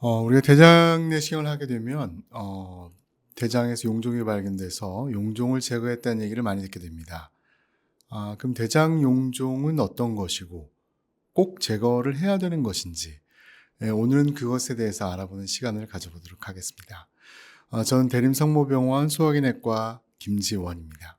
우리가 대장 내시경을 하게 되면 대장에서 용종이 발견돼서 용종을 제거했다는 얘기를 많이 듣게 됩니다. 그럼 대장 용종은 어떤 것이고 꼭 제거를 해야 되는 것인지, 오늘은 그것에 대해서 알아보는 시간을 가져보도록 하겠습니다. 저는 대림성모병원 소화기내과 김지원입니다.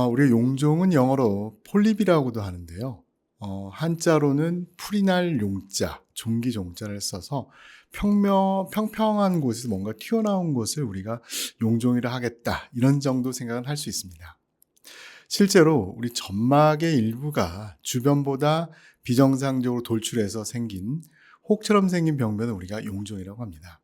우리 용종은 영어로 폴립이라고도 하는데요. 한자로는 풀이 날 용자, 종기 종자를 써서 평평한 곳에서 뭔가 튀어나온 곳을 우리가 용종이라 하겠다, 이런 정도 생각은 할 수 있습니다. 실제로 우리 점막의 일부가 주변보다 비정상적으로 돌출해서 생긴 혹처럼 생긴 병변을 우리가 용종이라고 합니다.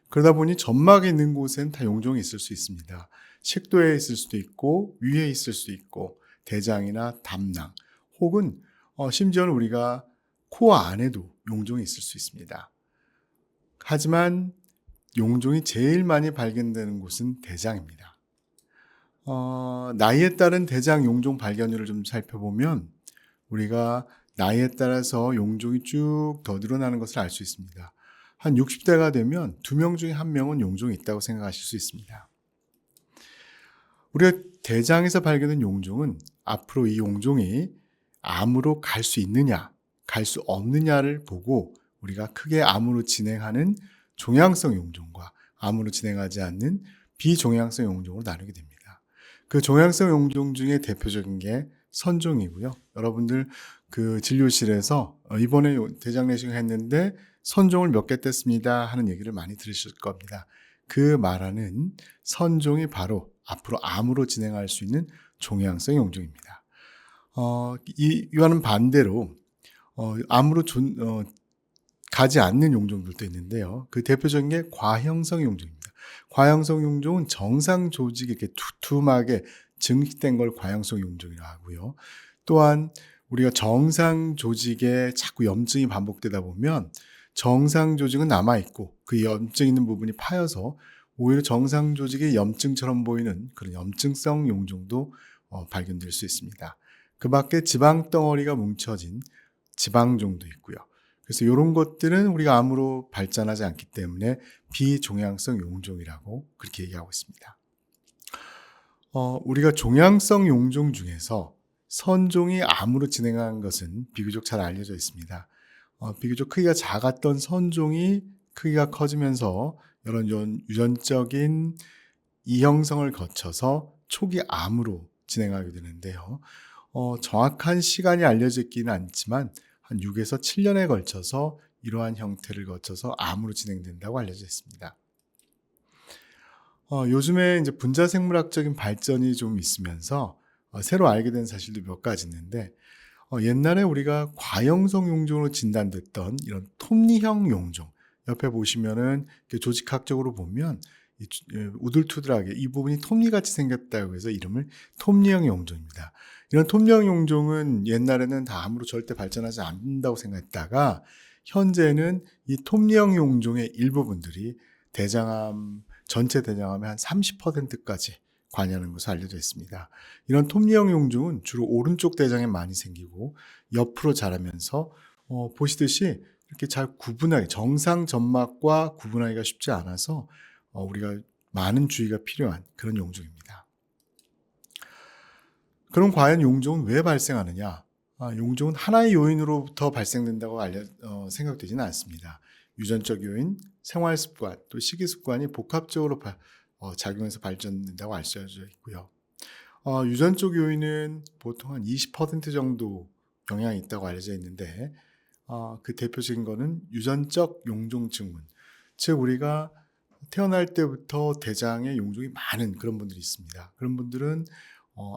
그러다 보니 점막에 있는 곳엔 다 용종이 있을 수 있습니다. 식도에 있을 수도 있고 위에 있을 수도 있고 대장이나 담낭, 혹은 심지어는 우리가 코 안에도 용종이 있을 수 있습니다. 하지만 용종이 제일 많이 발견되는 곳은 대장입니다. 나이에 따른 대장 용종 발견율을 좀 살펴보면 우리가 나이에 따라서 용종이 쭉 더 늘어나는 것을 알 수 있습니다. 한 60대가 되면 2명 중에 1명은 용종이 있다고 생각하실 수 있습니다. 우리가 대장에서 발견된 용종은 앞으로 이 용종이 암으로 갈 수 있느냐, 갈 수 없느냐를 보고 우리가 크게 암으로 진행하는 종양성 용종과 암으로 진행하지 않는 비종양성 용종으로 나누게 됩니다. 그 종양성 용종 중에 대표적인 게 선종이고요. 여러분들 그 진료실에서 이번에 대장 내시경 했는데 선종을 몇 개 뗐습니다 하는 얘기를 많이 들으실 겁니다. 그 말하는 선종이 바로 앞으로 암으로 진행할 수 있는 종양성 용종입니다. 이와는 반대로 암으로 가지 않는 용종들도 있는데요. 그 대표적인 게 과형성 용종입니다. 과형성 용종은 정상 조직이 이렇게 두툼하게 증식된 걸 과형성 용종이라고 하고요. 또한 우리가 정상 조직에 자꾸 염증이 반복되다 보면 정상 조직은 남아있고 그 염증 있는 부분이 파여서 오히려 정상 조직이 염증처럼 보이는 그런 염증성 용종도 발견될 수 있습니다. 그 밖에 지방 덩어리가 뭉쳐진 지방종도 있고요. 그래서 이런 것들은 우리가 암으로 발전하지 않기 때문에 비종양성 용종이라고 그렇게 얘기하고 있습니다. 우리가 종양성 용종 중에서 선종이 암으로 진행한 것은 비교적 잘 알려져 있습니다. 비교적 크기가 작았던 선종이 크기가 커지면서 이런 유전적인 이형성을 거쳐서 초기 암으로 진행하게 되는데요. 정확한 시간이 알려져 있기는 않지만 한 6에서 7년에 걸쳐서 이러한 형태를 거쳐서 암으로 진행된다고 알려져 있습니다. 요즘에 이제 분자생물학적인 발전이 좀 있으면서 새로 알게 된 사실도 몇 가지 있는데, 옛날에 우리가 과형성 용종으로 진단됐던 이런 톱니형 용종, 옆에 보시면은 조직학적으로 보면 우들투들하게 이 부분이 톱니같이 생겼다고 해서 이름을 톱니형 용종입니다. 이런 톱니형 용종은 옛날에는 다 암으로 절대 발전하지 않는다고 생각했다가 현재는 이 톱니형 용종의 일부분들이 대장암, 전체 대장암의 한 30%까지 관여하는 것으로 알려져 있습니다. 이런 톱니형 용종은 주로 오른쪽 대장에 많이 생기고 옆으로 자라면서 보시듯이 이렇게 잘 구분하기, 정상 점막과 구분하기가 쉽지 않아서 우리가 많은 주의가 필요한 그런 용종입니다. 그럼 과연 용종은 왜 발생하느냐? 용종은 하나의 요인으로부터 발생된다고 생각되지는 않습니다. 유전적 요인, 생활습관, 또 식이습관이 복합적으로 작용해서 발전된다고 알려져 있고요. 유전적 요인은 보통 한 20% 정도 영향이 있다고 알려져 있는데, 그 대표적인 거는 유전적 용종 증후군. 즉 우리가 태어날 때부터 대장에 용종이 많은 그런 분들이 있습니다. 그런 분들은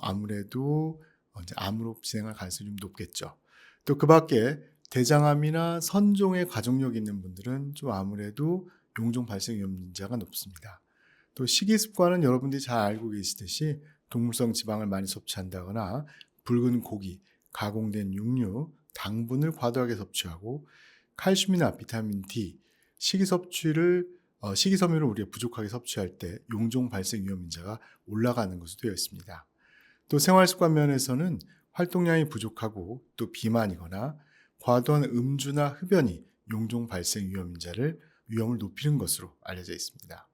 아무래도 이제 암으로 진행할 가능성이 좀 높겠죠. 또 그 밖에 대장암이나 선종의 가족력이 있는 분들은 좀 아무래도 용종 발생 위험자가 높습니다. 또 식이습관은 여러분들이 잘 알고 계시듯이 동물성 지방을 많이 섭취한다거나 붉은 고기, 가공된 육류, 당분을 과도하게 섭취하고 칼슘이나 비타민 D, 식이섬유를 우리가 부족하게 섭취할 때 용종 발생 위험인자가 올라가는 것으로 되어 있습니다. 또 생활습관 면에서는 활동량이 부족하고 또 비만이거나 과도한 음주나 흡연이 용종 발생 위험을 높이는 것으로 알려져 있습니다.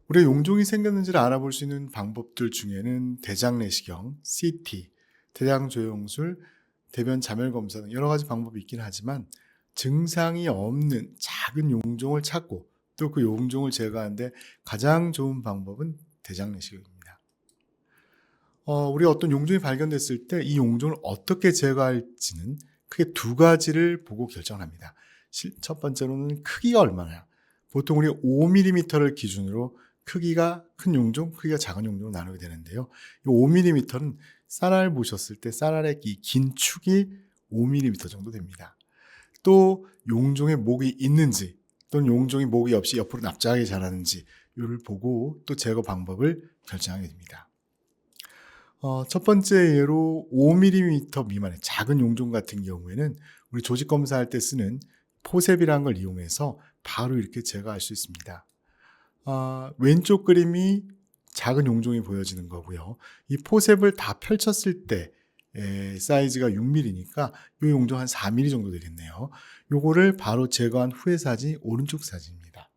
우리가 용종이 생겼는지를 알아볼 수 있는 방법들 중에는 대장 내시경, CT, 대장 조영술, 대변 자멸 검사 등 여러 가지 방법이 있긴 하지만 증상이 없는 작은 용종을 찾고 또 그 용종을 제거하는데 가장 좋은 방법은 대장 내시경입니다. 우리 어떤 용종이 발견됐을 때 이 용종을 어떻게 제거할지는 크게 두 가지를 보고 결정합니다. 첫 번째로는 크기가 얼마나. 보통 우리 5mm를 기준으로 크기가 큰 용종, 크기가 작은 용종으로 나누게 되는데요. 이 5mm는 쌀알 보셨을 때 쌀알의 이 긴 축이 5mm 정도 됩니다. 또 용종에 목이 있는지 또는 용종이 목이 없이 옆으로 납작하게 자라는지 이를 보고 또 제거 방법을 결정하게 됩니다. 첫 번째 예로 5mm 미만의 작은 용종 같은 경우에는 우리 조직 검사할 때 쓰는 포셉이라는 걸 이용해서 바로 이렇게 제거할 수 있습니다. 왼쪽 그림이 작은 용종이 보여지는 거고요. 이 포셉을 다 펼쳤을 때 사이즈가 6mm니까 이 용종 한 4mm 정도 되겠네요. 요거를 바로 제거한 후의 사진이 오른쪽 사진입니다.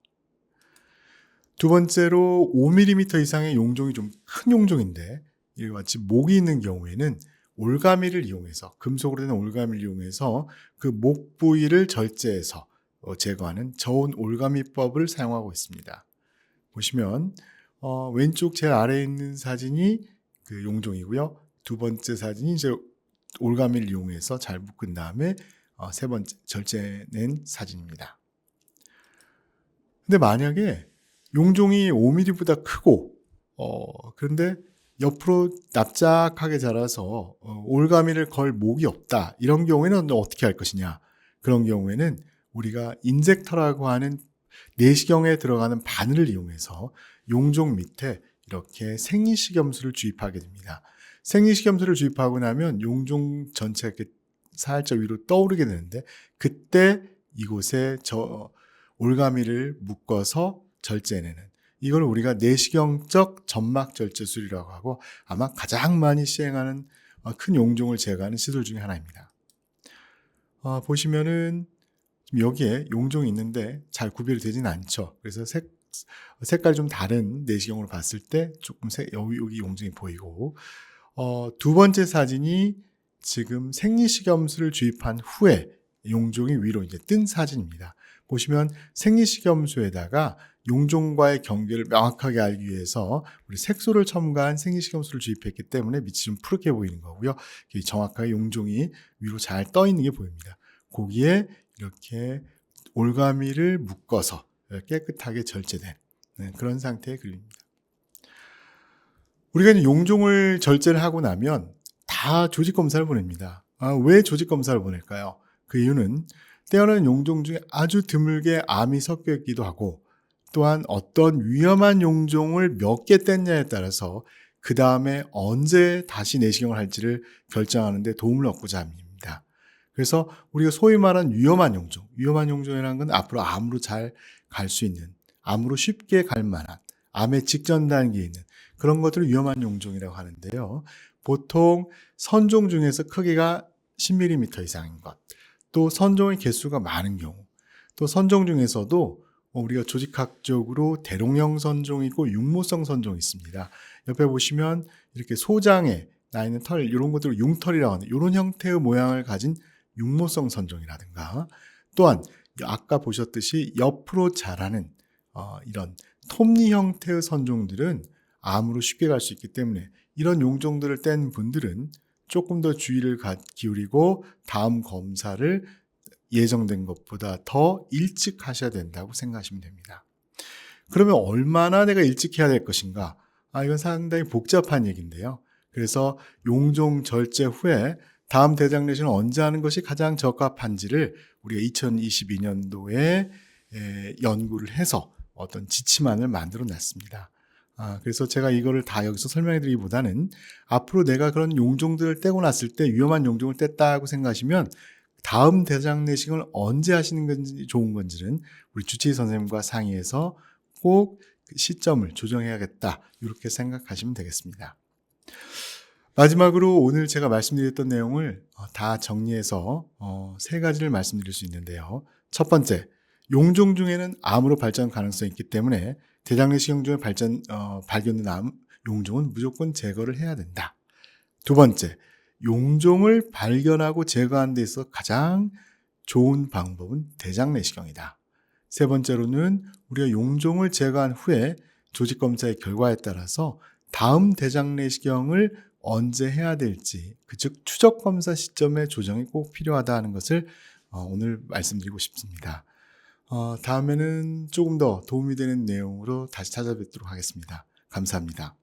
두 번째로 5mm 이상의 용종이 좀 큰 용종인데 이와 같이 목이 있는 경우에는 올가미를 이용해서 금속으로 된 올가미를 이용해서 그 목 부위를 절제해서 제거하는 저온 올가미법을 사용하고 있습니다. 보시면 왼쪽 제일 아래에 있는 사진이 그 용종이고요. 두 번째 사진이 이제 올가미를 이용해서 잘 묶은 다음에 세 번째 절제된 사진입니다. 근데 만약에 용종이 5mm보다 크고 그런데 옆으로 납작하게 자라서 올가미를 걸 목이 없다. 이런 경우에는 어떻게 할 것이냐. 그런 경우에는 우리가 인젝터라고 하는 내시경에 들어가는 바늘을 이용해서 용종 밑에 이렇게 생리식염수를 주입하게 됩니다. 생리식염수를 주입하고 나면 용종 전체가 이렇게 살짝 위로 떠오르게 되는데 그때 이곳에 올가미를 묶어서 절제해내는 이걸 우리가 내시경적 점막절제술이라고 하고 아마 가장 많이 시행하는 큰 용종을 제거하는 시술 중에 하나입니다. 보시면은 여기에 용종이 있는데 잘 구별이 되지는 않죠. 그래서 색깔이 좀 다른 내시경으로 봤을 때 조금 여기 용종이 보이고 두 번째 사진이 지금 생리식염수를 주입한 후에 용종이 위로 이제 뜬 사진입니다. 보시면 생리식염수에다가 용종과의 경계를 명확하게 알기 위해서 우리 색소를 첨가한 생리식염수를 주입했기 때문에 밑이 좀 푸르게 보이는 거고요. 정확하게 용종이 위로 잘 떠 있는 게 보입니다. 거기에 이렇게 올가미를 묶어서 깨끗하게 절제된 그런 상태의 그림입니다. 우리가 용종을 절제를 하고 나면 다 조직검사를 보냅니다. 왜 조직검사를 보낼까요? 그 이유는 떼어낸 용종 중에 아주 드물게 암이 섞여 있기도 하고 또한 어떤 위험한 용종을 몇 개 뗐냐에 따라서 그 다음에 언제 다시 내시경을 할지를 결정하는 데 도움을 얻고자 합니다. 그래서 우리가 소위 말하는 위험한 용종이라는 건 앞으로 암으로 잘 갈 수 있는, 암으로 쉽게 갈 만한, 암의 직전 단계에 있는 그런 것들을 위험한 용종이라고 하는데요. 보통 선종 중에서 크기가 10mm 이상인 것, 또 선종의 개수가 많은 경우, 또 선종 중에서도 우리가 조직학적으로 대롱형 선종이 있고 육모성 선종이 있습니다. 옆에 보시면 이렇게 소장에 나 있는 털, 이런 것들을 융털이라고 하는 이런 형태의 모양을 가진 육모성 선종이라든가 또한 아까 보셨듯이 옆으로 자라는 이런 톱니 형태의 선종들은 암으로 쉽게 갈 수 있기 때문에 이런 용종들을 뗀 분들은 조금 더 주의를 기울이고 다음 검사를 예정된 것보다 더 일찍 하셔야 된다고 생각하시면 됩니다. 그러면 얼마나 내가 일찍 해야 될 것인가? 이건 상당히 복잡한 얘기인데요. 그래서 용종 절제 후에 다음 대장 내시경을 언제 하는 것이 가장 적합한지를 우리가 2022년도에 연구를 해서 어떤 지침안을 만들어 놨습니다. 그래서 제가 이거를 다 여기서 설명해 드리기보다는 앞으로 내가 그런 용종들을 떼고 났을 때 위험한 용종을 뗐다고 생각하시면 다음 대장 내시경을 언제 하시는 건지 좋은 건지는 우리 주치의 선생님과 상의해서 꼭 시점을 조정해야겠다 이렇게 생각하시면 되겠습니다. 마지막으로 오늘 제가 말씀드렸던 내용을 다 정리해서 3가지를 말씀드릴 수 있는데요. 첫 번째, 용종 중에는 암으로 발전 가능성이 있기 때문에 대장내시경 중에 발견된 암 용종은 무조건 제거를 해야 된다. 두 번째, 용종을 발견하고 제거하는 데 있어 가장 좋은 방법은 대장내시경이다. 세 번째로는 우리가 용종을 제거한 후에 조직검사의 결과에 따라서 다음 대장내시경을 언제 해야 될지, 즉 추적검사 시점의 조정이 꼭 필요하다 하는 것을 오늘 말씀드리고 싶습니다. 다음에는 조금 더 도움이 되는 내용으로 다시 찾아뵙도록 하겠습니다. 감사합니다.